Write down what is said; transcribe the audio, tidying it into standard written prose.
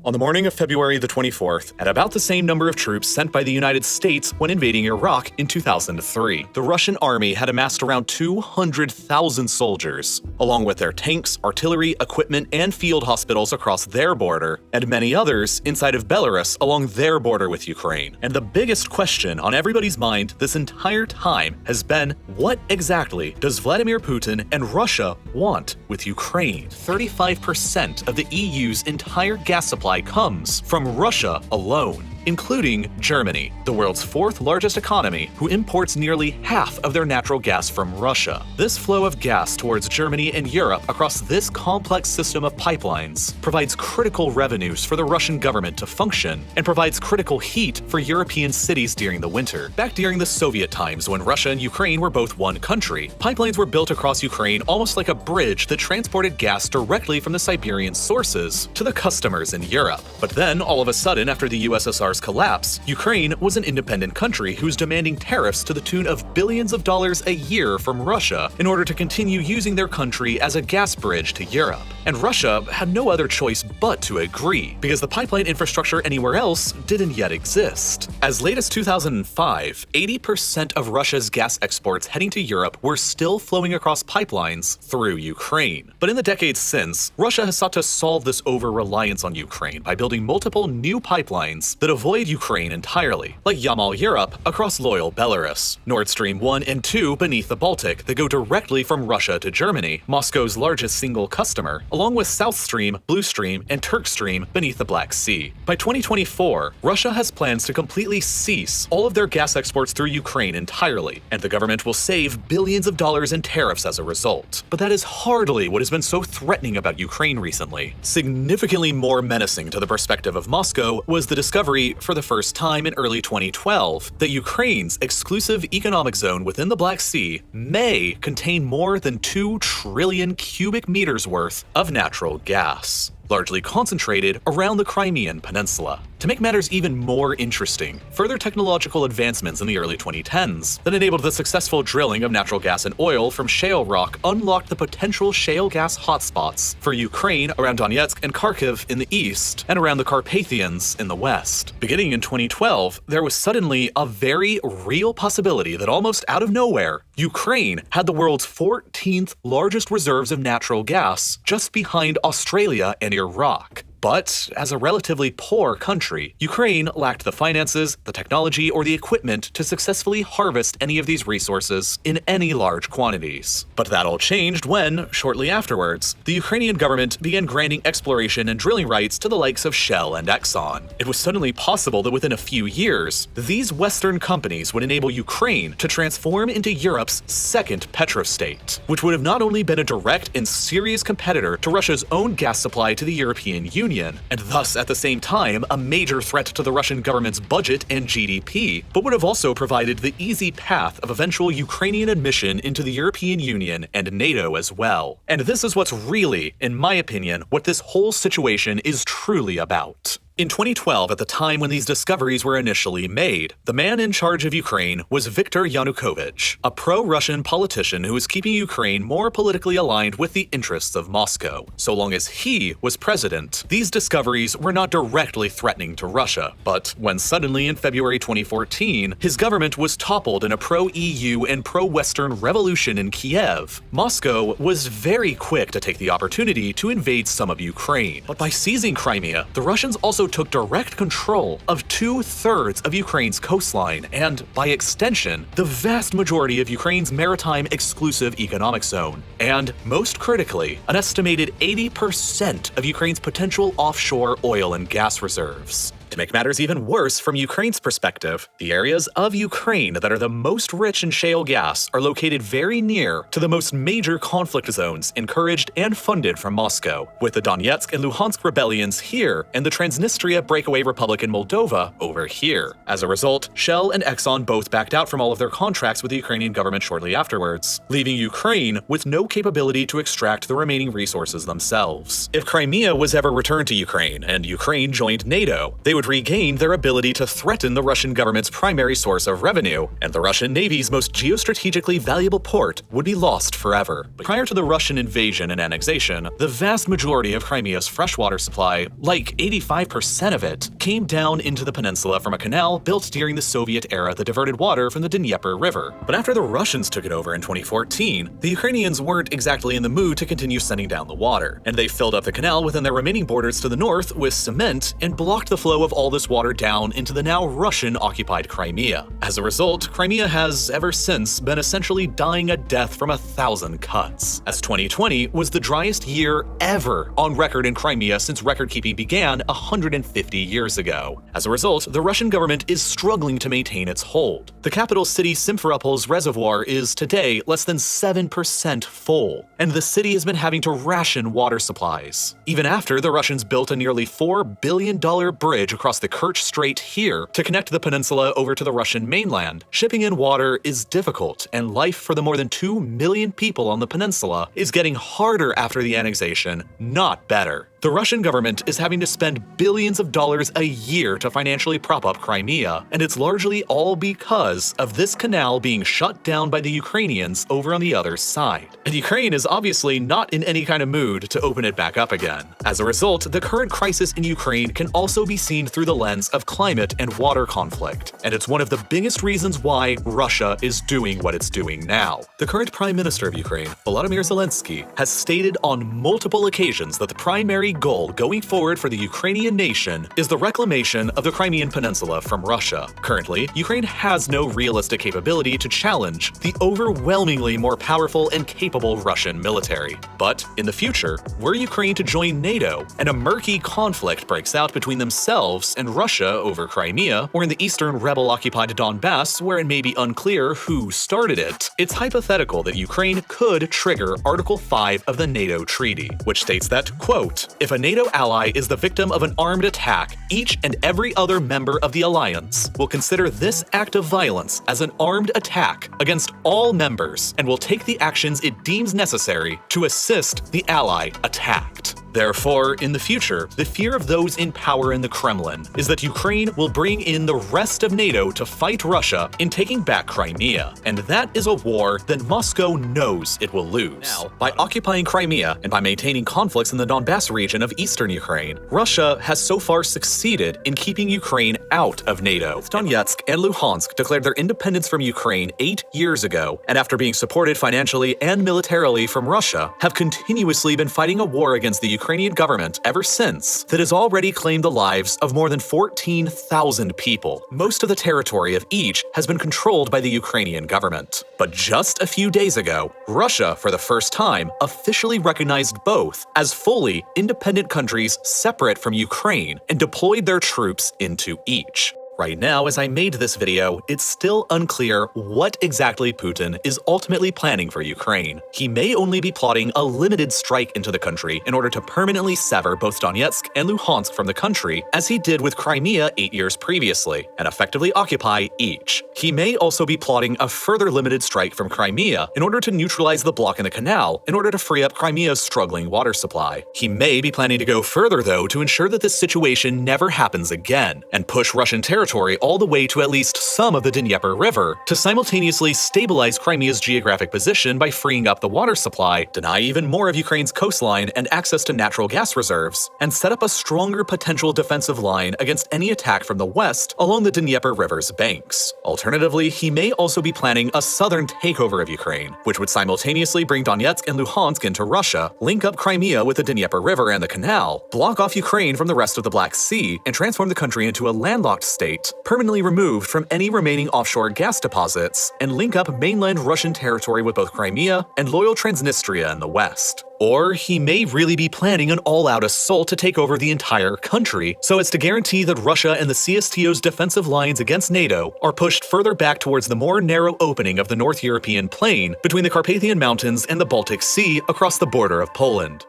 On the morning of February the 24th, at about the same number of troops sent by the United States when invading Iraq in 2003, the Russian army had amassed around 200,000 soldiers, along with their tanks, artillery, equipment, and field hospitals across their border, and many others inside of Belarus along their border with Ukraine. And the biggest question on everybody's mind this entire time has been, what exactly does Vladimir Putin and Russia want with Ukraine? 35% of the EU's entire gas supply comes from Russia alone, including Germany, the world's fourth largest economy, who imports nearly half of their natural gas from Russia. This flow of gas towards Germany and Europe across this complex system of pipelines provides critical revenues for the Russian government to function and provides critical heat for European cities during the winter. Back during the Soviet times, when Russia and Ukraine were both one country, pipelines were built across Ukraine almost like a bridge that transported gas directly from the Siberian sources to the customers in Europe. But then, all of a sudden, after the USSR's collapse, Ukraine was an independent country who was demanding tariffs to the tune of billions of dollars a year from Russia in order to continue using their country as a gas bridge to Europe. And Russia had no other choice but to agree, because the pipeline infrastructure anywhere else didn't yet exist. As late as 2005, 80% of Russia's gas exports heading to Europe were still flowing across pipelines through Ukraine. But in the decades since, Russia has sought to solve this over-reliance on Ukraine by building multiple new pipelines that avoid Ukraine entirely, like Yamal Europe across loyal Belarus, Nord Stream 1 and 2 beneath the Baltic that go directly from Russia to Germany, Moscow's largest single customer, along with South Stream, Blue Stream, and Turk Stream beneath the Black Sea. By 2024, Russia has plans to completely cease all of their gas exports through Ukraine entirely, and the government will save billions of dollars in tariffs as a result. But that is hardly what has been so threatening about Ukraine recently. Significantly more menacing to the perspective of Moscow was the discovery, for the first time in early 2012, that Ukraine's exclusive economic zone within the Black Sea may contain more than 2 trillion cubic meters worth of natural gas, largely concentrated around the Crimean Peninsula. To make matters even more interesting, further technological advancements in the early 2010s that enabled the successful drilling of natural gas and oil from shale rock unlocked the potential shale gas hotspots for Ukraine around Donetsk and Kharkiv in the east and around the Carpathians in the west. Beginning in 2012, there was suddenly a very real possibility that almost out of nowhere, Ukraine had the world's 14th largest reserves of natural gas, just behind Australia and Iraq. But as a relatively poor country, Ukraine lacked the finances, the technology, or the equipment to successfully harvest any of these resources in any large quantities. But that all changed when, shortly afterwards, the Ukrainian government began granting exploration and drilling rights to the likes of Shell and Exxon. It was suddenly possible that within a few years, these Western companies would enable Ukraine to transform into Europe's second petrostate, which would have not only been a direct and serious competitor to Russia's own gas supply to the European Union, and thus at the same time a major threat to the Russian government's budget and GDP, but would have also provided the easy path of eventual Ukrainian admission into the European Union and NATO as well. And this is what's really, in my opinion, what this whole situation is truly about. In 2012, at the time when these discoveries were initially made, the man in charge of Ukraine was Viktor Yanukovych, a pro-Russian politician who was keeping Ukraine more politically aligned with the interests of Moscow. So long as he was president, these discoveries were not directly threatening to Russia. But when suddenly in February 2014, his government was toppled in a pro-EU and pro-Western revolution in Kiev, Moscow was very quick to take the opportunity to invade some of Ukraine. But by seizing Crimea, the Russians also took direct control of 2/3 of Ukraine's coastline and, by extension, the vast majority of Ukraine's maritime exclusive economic zone. And, most critically, an estimated 80% of Ukraine's potential offshore oil and gas reserves. To make matters even worse from Ukraine's perspective, the areas of Ukraine that are the most rich in shale gas are located very near to the most major conflict zones encouraged and funded from Moscow, with the Donetsk and Luhansk rebellions here and the Transnistria breakaway republic in Moldova over here. As a result, Shell and Exxon both backed out from all of their contracts with the Ukrainian government shortly afterwards, leaving Ukraine with no capability to extract the remaining resources themselves. If Crimea was ever returned to Ukraine and Ukraine joined NATO, they would would regain their ability to threaten the Russian government's primary source of revenue, and the Russian Navy's most geostrategically valuable port would be lost forever. But prior to the Russian invasion and annexation, the vast majority of Crimea's freshwater supply, like 85% of it, came down into the peninsula from a canal built during the Soviet era that diverted water from the Dnieper River. But after the Russians took it over in 2014, the Ukrainians weren't exactly in the mood to continue sending down the water, and they filled up the canal within their remaining borders to the north with cement and blocked the flow of all this water down into the now Russian-occupied Crimea. As a result, Crimea has ever since been essentially dying a death from 1,000 cuts, as 2020 was the driest year ever on record in Crimea since record-keeping began 150 years ago. As a result, the Russian government is struggling to maintain its hold. The capital city Simferopol's reservoir is today less than 7% full, and the city has been having to ration water supplies, even after the Russians built a nearly $4 billion bridge across the Kerch Strait here to connect the peninsula over to the Russian mainland. Shipping in water is difficult, and life for the more than 2 million people on the peninsula is getting harder after the annexation, not better. The Russian government is having to spend billions of dollars a year to financially prop up Crimea, and it's largely all because of this canal being shut down by the Ukrainians over on the other side. And Ukraine is obviously not in any kind of mood to open it back up again. As a result, the current crisis in Ukraine can also be seen through the lens of climate and water conflict, and it's one of the biggest reasons why Russia is doing what it's doing now. The current Prime Minister of Ukraine, Volodymyr Zelensky, has stated on multiple occasions that the primary goal going forward for the Ukrainian nation is the reclamation of the Crimean Peninsula from Russia. Currently, Ukraine has no realistic capability to challenge the overwhelmingly more powerful and capable Russian military. But in the future, were Ukraine to join NATO and a murky conflict breaks out between themselves and Russia over Crimea, or in the eastern rebel-occupied Donbass where it may be unclear who started it, it's hypothetical that Ukraine could trigger Article 5 of the NATO treaty, which states that, quote, "If a NATO ally is the victim of an armed attack, each and every other member of the alliance will consider this act of violence as an armed attack against all members and will take the actions it deems necessary to assist the ally attacked." Therefore, in the future, the fear of those in power in the Kremlin is that Ukraine will bring in the rest of NATO to fight Russia in taking back Crimea, and that is a war that Moscow knows it will lose. Now, by occupying Crimea and by maintaining conflicts in the Donbass region of eastern Ukraine, Russia has so far succeeded in keeping Ukraine out of NATO. Donetsk and Luhansk declared their independence from Ukraine 8 years ago, and after being supported financially and militarily from Russia, have continuously been fighting a war against the Ukrainian government ever since that has already claimed the lives of more than 14,000 people. Most of the territory of each has been controlled by the Ukrainian government. But just a few days ago, Russia, for the first time, officially recognized both as fully independent countries separate from Ukraine and deployed their troops into each. Right now, as I made this video, it's still unclear what exactly Putin is ultimately planning for Ukraine. He may only be plotting a limited strike into the country in order to permanently sever both Donetsk and Luhansk from the country, as he did with Crimea 8 years previously, and effectively occupy each. He may also be plotting a further limited strike from Crimea in order to neutralize the block in the canal in order to free up Crimea's struggling water supply. He may be planning to go further, though, to ensure that this situation never happens again, and push Russian territory all the way to at least some of the Dnieper River to simultaneously stabilize Crimea's geographic position by freeing up the water supply, deny even more of Ukraine's coastline and access to natural gas reserves, and set up a stronger potential defensive line against any attack from the west along the Dnieper River's banks. Alternatively, he may also be planning a southern takeover of Ukraine, which would simultaneously bring Donetsk and Luhansk into Russia, link up Crimea with the Dnieper River and the canal, block off Ukraine from the rest of the Black Sea, and transform the country into a landlocked state, permanently removed from any remaining offshore gas deposits, and link up mainland Russian territory with both Crimea and loyal Transnistria in the west. Or he may really be planning an all-out assault to take over the entire country, so as to guarantee that Russia and the CSTO's defensive lines against NATO are pushed further back towards the more narrow opening of the North European plain between the Carpathian Mountains and the Baltic Sea across the border of Poland.